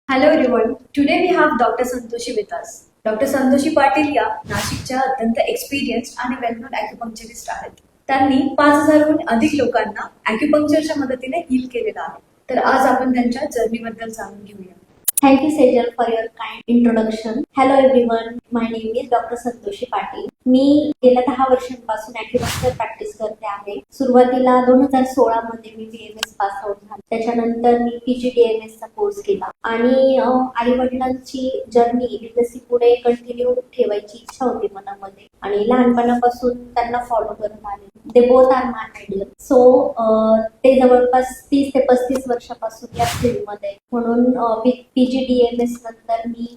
Hello everyone. Today we have Dr. Santoshi with us. Doctor Santoshi Patil या नाशिकच्या अत्यंत experienced आणि वेल नोन ॲक्युपंक्चरिस्ट आहेत. त्यांनी 5,000हून अधिक लोकांना ॲक्युपंक्चरच्या मदतीने हील केलेलं आहे. तर आज आपण त्यांच्या जर्नीबद्दल जाणून घेऊया. Thank you, Sejal, for your kind introduction. Hello everyone, my name is Dr. Santoshi Patil. मी गेल्या 10 वर्षांपासून ॲक्युपंक्चर प्रॅक्टिस करते आहे. सुरुवातीला 2016 मध्ये मी BMS पास आउट झाले. त्याच्यानंतर मी PGDMS चा कोर्स केला आणि आई वडिलांची जर्नी लिगसी पुढे कंटिन्यू ठेवायची इच्छा होती मनामध्ये आणि लहानपणापासून त्यांना फॉलो करत आले. They both are my ideal. So ते जवळपास 30 ते 35 वर्षापासून या फील्डमध्ये म्हणून PGDMS नंतर मी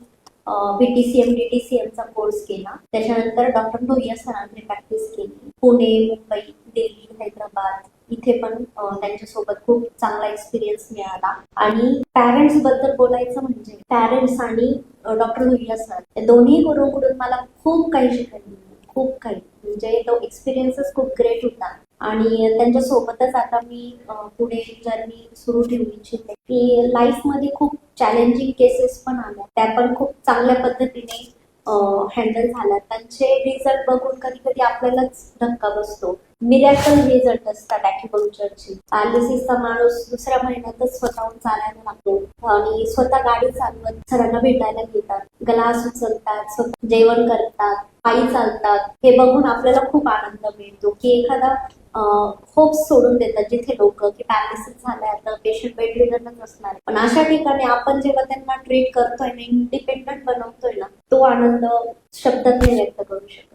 BTCM DTCM चा कोर्स केला. त्याच्यानंतर डॉक्टर लोहिया सरांनी प्रॅक्टिस केली. पुणे, मुंबई, दिल्ली, हैदराबाद इथे पण त्यांच्यासोबत खूप चांगला एक्सपिरियन्स मिळाला. आणि पॅरेंट्स बद्दल बोलायचं म्हणजे पॅरेंट्स आणि डॉक्टर लोहिया सर दोन्ही गुरुकडून मला खूप काही शिकायला मिळालं. खूप काही म्हणजे तो एक्सपिरियन्सच खूप ग्रेट होता आणि त्यांच्यासोबतच आता मी पुढे जर्नी सुरू ठेवू इच्छिते की लाईफमध्ये खूप चॅलेंजिंग केसेस पण आल्या, त्या पण खूप चांगल्या पद्धतीने हँडल झाल्या. त्यांचे रिझल्ट बघून कधी कधी आपल्यालाच धक्का बसतो. मिरॅकल रिझल्ट असतात ॲक्युपंक्चरचे. पॅरालिसिसचा माणूस दुसऱ्या महिन्यातच स्वतःहून चालायला लागतो आणि स्वतः गाडी चालवत सरांना भेटायला घेतात, ग्लास उचलतात, स्वतः जेवण करतात, पायी चालतात. हे बघून आपल्याला खूप आनंद मिळतो की एखादा होप सोडून देतात जिथे लोक की पॅरालिसिस झालाय आता पेशंट बेडरिडनच असणार, पण अशा ठिकाणी आपण जेव्हा त्यांना ट्रीट करतोय ना, इंडिपेंडंट बनवतोय ना, तो आनंद शब्दात नाही व्यक्त करू शकत.